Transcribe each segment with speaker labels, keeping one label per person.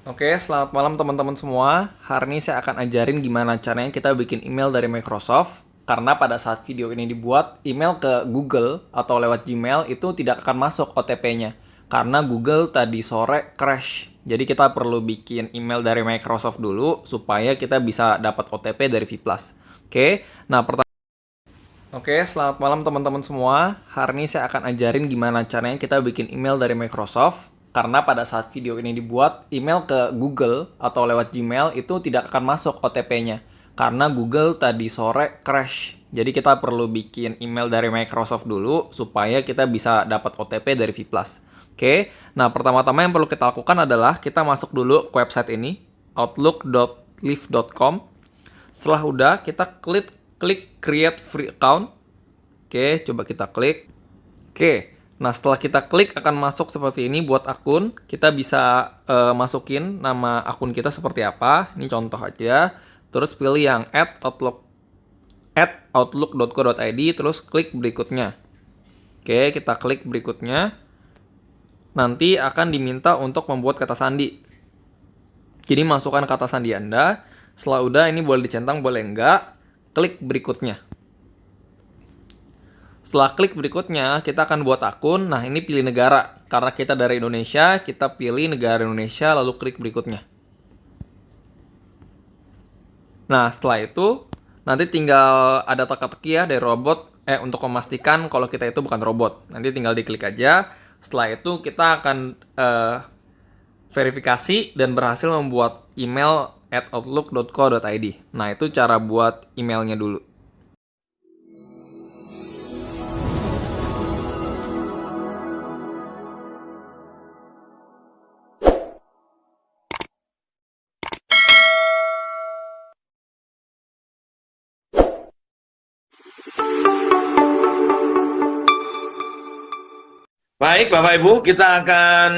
Speaker 1: Oke, selamat malam teman-teman semua. Hari ini saya akan ajarin gimana caranya kita bikin email dari Microsoft. Karena pada saat video ini dibuat, email ke Google atau lewat Gmail itu tidak akan masuk OTP-nya. Karena Google tadi sore crash. Jadi kita perlu bikin email dari Microsoft dulu supaya kita bisa dapat OTP dari V+. Oke, nah pertama. Oke, selamat malam teman-teman semua. Hari ini saya akan ajarin gimana caranya kita bikin email dari Microsoft. Karena pada saat video ini dibuat, email ke Google atau lewat Gmail itu tidak akan masuk OTP-nya. Karena Google tadi sore crash. Jadi kita perlu bikin email dari Microsoft dulu supaya kita bisa dapat OTP dari V+. Oke, nah pertama-tama yang perlu kita lakukan adalah kita masuk dulu ke website ini, outlook.live.com. Setelah udah, kita klik create free account. Oke, coba kita klik. Oke, nah setelah kita klik akan masuk seperti ini buat akun. Kita bisa masukin nama akun kita seperti apa. Ini contoh aja. Terus pilih yang @outlook.co.id, terus klik berikutnya. Oke, kita klik berikutnya. Nanti akan diminta untuk membuat kata sandi. Jadi masukkan kata sandi Anda. Setelah udah, ini boleh dicentang, boleh enggak. Klik berikutnya. Setelah klik berikutnya, kita akan buat akun. Nah, ini pilih negara. Karena kita dari Indonesia, kita pilih negara Indonesia, lalu klik berikutnya. Nah, setelah itu, nanti tinggal ada teka-teki ya dari robot, untuk memastikan kalau kita itu bukan robot. Nanti tinggal diklik aja. Setelah itu, kita akan verifikasi dan berhasil membuat email @outlook.co.id. Nah, itu cara buat emailnya dulu.
Speaker 2: Baik, Bapak Ibu, kita akan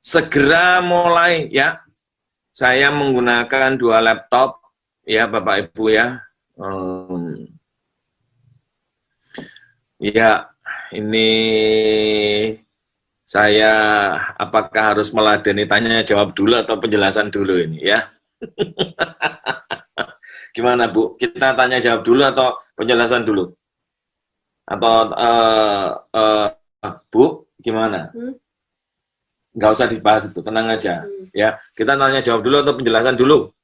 Speaker 2: segera mulai ya. Saya menggunakan dua laptop ya, Bapak Ibu ya. Ya, ini saya apakah harus meladeni tanya jawab dulu atau penjelasan dulu ini ya? Gimana Bu? Kita tanya jawab dulu atau penjelasan dulu? Atau Bu, gimana? Nggak usah dibahas itu, tenang aja. Ya, kita tanya jawab dulu atau penjelasan dulu?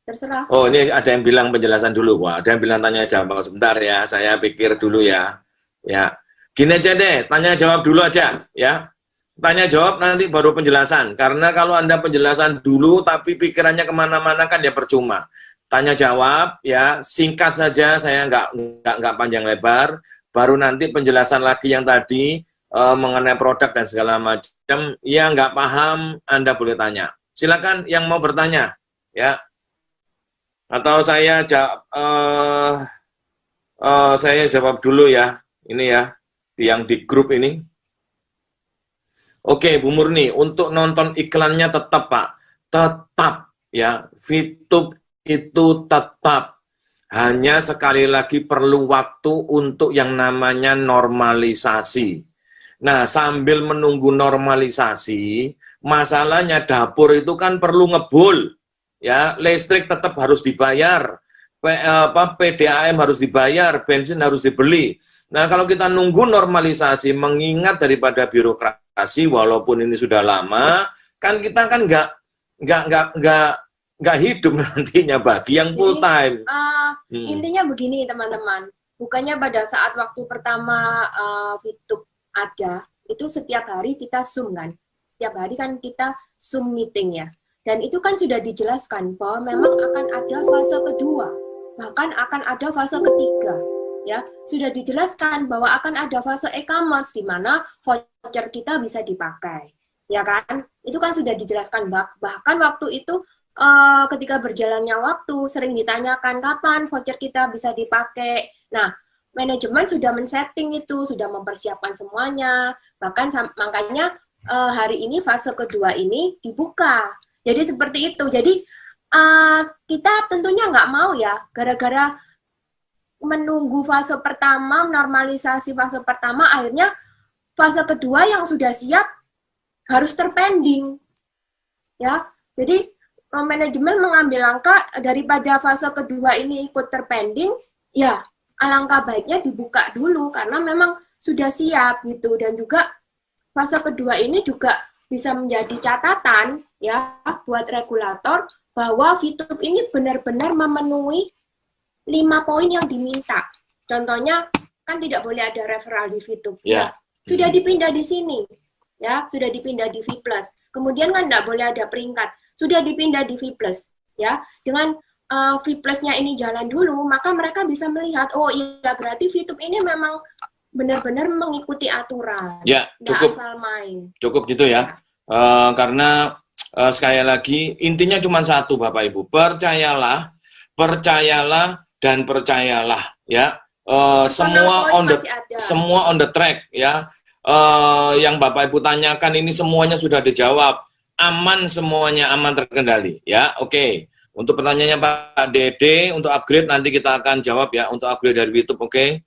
Speaker 3: Terserah.
Speaker 2: Oh, ini ada yang bilang penjelasan dulu. Wah, ada yang bilang tanya jawab. Sebentar ya, saya pikir dulu ya. Ya, gini aja deh, tanya jawab dulu aja. Ya, tanya jawab nanti baru penjelasan. Karena kalau Anda penjelasan dulu, tapi pikirannya kemana-mana kan ya percuma. Tanya jawab ya, singkat saja. Saya nggak panjang lebar. Baru nanti penjelasan lagi yang tadi mengenai produk dan segala macam. Yang nggak paham, Anda boleh tanya. Silakan yang mau bertanya. Ya. Atau saya jawab dulu ya, ini ya, yang di grup ini. Oke, Bu Murni, untuk nonton iklannya tetap Pak, tetap ya, VTube itu tetap. Hanya sekali lagi perlu waktu untuk yang namanya normalisasi. Nah, sambil menunggu normalisasi, masalahnya dapur itu kan perlu ngebul. Ya, listrik tetap harus dibayar, PDAM harus dibayar, bensin harus dibeli. Nah, kalau kita nunggu normalisasi, mengingat daripada birokrasi, walaupun ini sudah lama, kan kita kan nggak hidup nantinya bagi yang full time.
Speaker 3: Intinya begini teman-teman, bukannya pada saat waktu pertama VTube ada, itu setiap hari kita Zoom kan, setiap hari kan kita Zoom meeting ya. Dan itu kan sudah dijelaskan bahwa memang akan ada fase kedua, bahkan akan ada fase ketiga. Ya, sudah dijelaskan bahwa akan ada fase e-commerce di mana voucher kita bisa dipakai. Ya kan? Itu kan sudah dijelaskan, bahkan waktu itu ketika berjalannya waktu sering ditanyakan kapan voucher kita bisa dipakai. Nah, manajemen sudah men-setting itu, sudah mempersiapkan semuanya. Bahkan makanya hari ini fase kedua ini dibuka. Jadi seperti itu. Jadi kita tentunya nggak mau ya, gara-gara menunggu fase pertama, normalisasi fase pertama, akhirnya fase kedua yang sudah siap harus terpending. ya. Jadi manajemen mengambil langkah daripada fase kedua ini ikut terpending, ya alangkah baiknya dibuka dulu karena memang sudah siap gitu. Dan juga fase kedua ini juga bisa menjadi catatan ya buat regulator bahwa VTube ini benar-benar memenuhi 5 poin yang diminta. Contohnya kan tidak boleh ada referral di VTube. Ya, sudah dipindah di sini. Ya, sudah dipindah di V+. Kemudian kan tidak boleh ada peringkat. Sudah dipindah di V+. Ya, dengan V+-nya ini jalan dulu, maka mereka bisa melihat, oh iya berarti VTube ini memang benar-benar mengikuti aturan.
Speaker 2: Ya, cukup.
Speaker 3: Asal main.
Speaker 2: Cukup gitu ya. Karena sekali lagi intinya cuma satu Bapak Ibu, percayalah dan percayalah ya. Semua on the track ya. Yang Bapak Ibu tanyakan ini semuanya sudah dijawab, aman semuanya, aman terkendali ya. Oke. Untuk pertanyaannya Pak Dede untuk upgrade nanti kita akan jawab ya, untuk upgrade dari YouTube. Oke.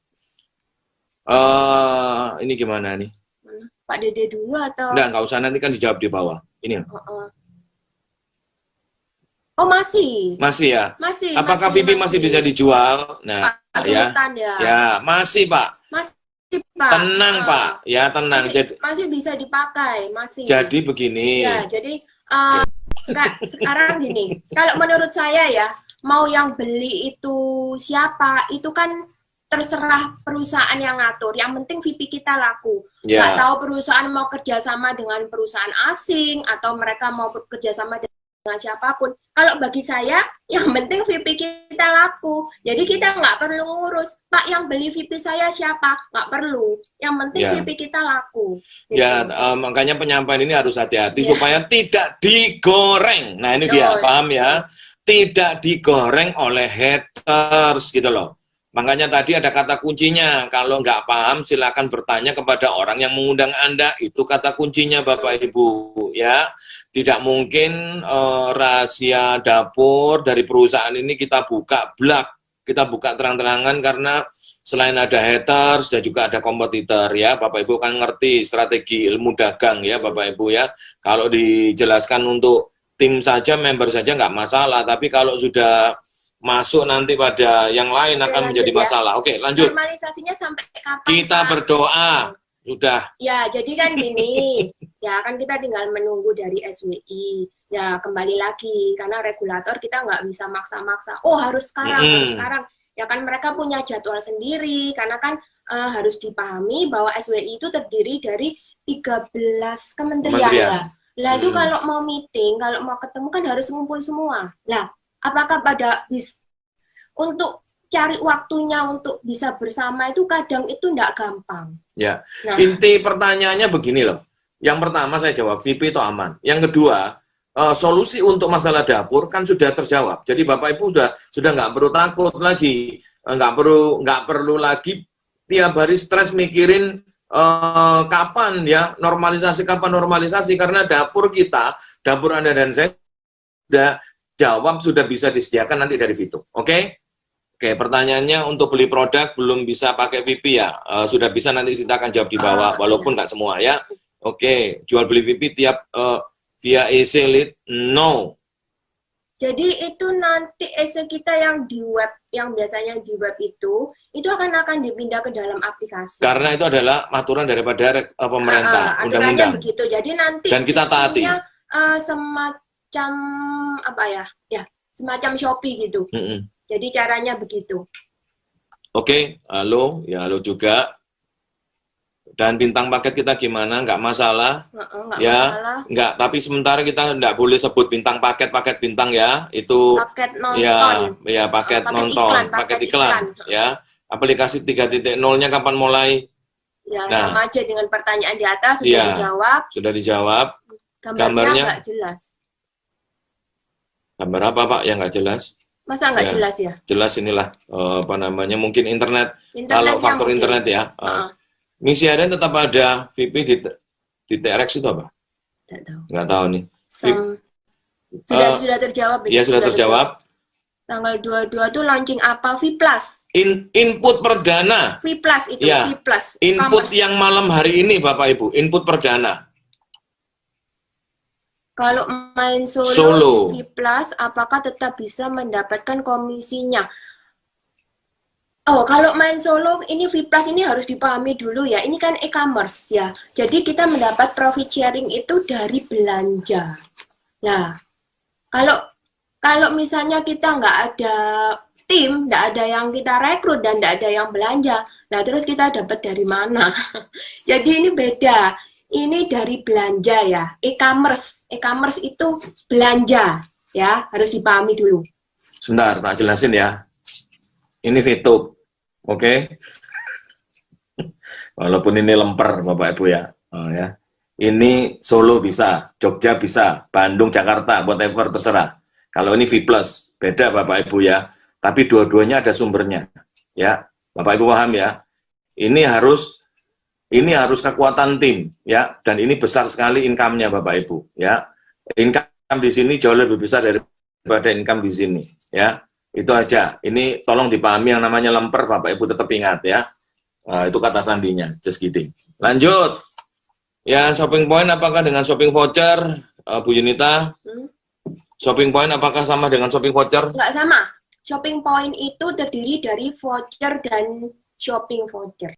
Speaker 2: Ini gimana nih?
Speaker 3: Pak Dede dulu atau?
Speaker 2: Nggak usah, nanti kan dijawab di bawah. Ini.
Speaker 3: Oh masih.
Speaker 2: Masih ya?
Speaker 3: Masih.
Speaker 2: Apakah VP masih bisa dijual? Nah,
Speaker 3: Pak Sultan ya.
Speaker 2: Ya, masih Pak.
Speaker 3: Masih Pak.
Speaker 2: Tenang Pak, ya tenang.
Speaker 3: Masih bisa dipakai, masih.
Speaker 2: Jadi begini.
Speaker 3: Ya, jadi sekarang gini. Kalau menurut saya ya, mau yang beli itu siapa? Itu kan terserah perusahaan yang ngatur. Yang penting VP kita laku. Nggak tahu perusahaan mau kerjasama dengan perusahaan asing atau mereka mau bekerjasama dengan siapapun. Kalau bagi saya, yang penting VP kita laku. Jadi kita nggak perlu ngurus, Pak yang beli VP saya siapa? Nggak perlu. Yang penting VP kita laku. Gitu.
Speaker 2: Ya, makanya penyampaian ini harus hati-hati supaya tidak digoreng. Nah ini dia, paham ya? Tidak digoreng oleh haters gitu loh. Makanya tadi ada kata kuncinya, kalau nggak paham silakan bertanya kepada orang yang mengundang Anda, itu kata kuncinya Bapak Ibu ya. Tidak mungkin rahasia dapur dari perusahaan ini kita buka blak, kita buka terang-terangan karena selain ada haters dan juga ada kompetitor ya. Bapak Ibu kan ngerti strategi ilmu dagang ya Bapak Ibu ya. Kalau dijelaskan untuk tim saja, member saja nggak masalah, tapi kalau sudah masuk nanti pada yang lain akan menjadi masalah. Oke, lanjut.
Speaker 3: Normalisasinya sampai kapan?
Speaker 2: Kita berdoa. Sudah.
Speaker 3: Ya, jadi kan gini. Ya, kan kita tinggal menunggu dari SWI. Ya, kembali lagi. Karena regulator kita nggak bisa maksa-maksa. Oh, harus sekarang, harus sekarang. Ya kan mereka punya jadwal sendiri. Karena kan harus dipahami bahwa SWI itu terdiri dari 13 kementerian. Ya. Lah itu kalau mau meeting, kalau mau ketemu kan harus ngumpul semua. Lah, apakah untuk cari waktunya untuk bisa bersama itu kadang itu enggak gampang.
Speaker 2: Ya, nah, inti pertanyaannya begini loh. Yang pertama saya jawab, VP itu aman. Yang kedua, solusi untuk masalah dapur kan sudah terjawab. Jadi Bapak Ibu sudah nggak perlu takut lagi, nggak perlu lagi tiap hari stres mikirin kapan ya normalisasi, karena dapur kita, dapur Anda dan saya sudah jawab, sudah bisa disediakan nanti dari VTube. Oke, pertanyaannya untuk beli produk belum bisa pakai VP ya, sudah bisa, nanti kita akan jawab di bawah, walaupun nggak semua ya. Oke, jual beli VP tiap via EC lead, no.
Speaker 3: Jadi itu nanti EC kita yang di web, yang biasanya di web itu akan dipindah ke dalam aplikasi.
Speaker 2: Karena itu adalah aturan daripada pemerintah, undang-undang.
Speaker 3: Begitu. Jadi nanti
Speaker 2: dan kita taati.
Speaker 3: Semacam apa ya? Ya, semacam Shopee gitu. Jadi caranya begitu.
Speaker 2: Oke, halo, ya halo juga. Dan bintang paket kita gimana? Nggak masalah.
Speaker 3: Nggak
Speaker 2: masalah. Nggak, tapi sementara kita nggak boleh sebut bintang paket bintang ya. Itu
Speaker 3: paket nonton.
Speaker 2: Ya paket nonton, paket iklan. Ya. Aplikasi 3.0-nya kapan mulai?
Speaker 3: Ya, sama aja dengan pertanyaan di atas sudah dijawab.
Speaker 2: Sudah dijawab.
Speaker 3: Gambarnya nggak jelas.
Speaker 2: Gambar apa Pak yang nggak jelas?
Speaker 3: Masa nggak jelas ya?
Speaker 2: Jelas, inilah apa namanya, mungkin internet kalau faktor mungkin. Internet ya. Misi harian tetap ada, VP di TRX itu apa? Nggak tahu nih.
Speaker 3: Sudah terjawab.
Speaker 2: Ya sudah terjawab.
Speaker 3: Tanggal 22 itu launching apa? V+.
Speaker 2: Input perdana.
Speaker 3: V+ itu,
Speaker 2: ya.
Speaker 3: V+.
Speaker 2: Input yang malam hari ini Bapak Ibu, input perdana.
Speaker 3: Kalau main solo,
Speaker 2: Solo.
Speaker 3: di V Plus, apakah tetap bisa mendapatkan komisinya? Oh, kalau main solo, ini V Plus ini harus dipahami dulu ya. Ini kan e-commerce ya. Jadi kita mendapat profit sharing itu dari belanja. Nah, kalau misalnya kita nggak ada tim, nggak ada yang kita rekrut dan nggak ada yang belanja, nah terus kita dapat dari mana? Jadi ini beda. Ini dari belanja ya, e-commerce. E-commerce itu belanja ya, harus dipahami dulu.
Speaker 2: Sebentar, tak jelasin ya. Ini VTube, oke? Walaupun ini lemper, Bapak Ibu ya. Oh, ya. Ini Solo bisa, Jogja bisa, Bandung, Jakarta, whatever, terserah. Kalau ini V+, beda Bapak Ibu ya. Tapi dua-duanya ada sumbernya. Ya, Bapak Ibu paham ya? Ini harus kekuatan tim ya, dan ini besar sekali income-nya Bapak Ibu ya. Income di sini jauh lebih besar daripada income di sini ya. Itu aja. Ini tolong dipahami, yang namanya lemper Bapak Ibu tetap ingat ya. Itu kata sandinya, just kidding. Lanjut. Ya, shopping point apakah dengan shopping voucher, Bu Yunita? Shopping point apakah sama dengan shopping voucher?
Speaker 3: Nggak sama. Shopping point itu terdiri dari voucher dan shopping voucher.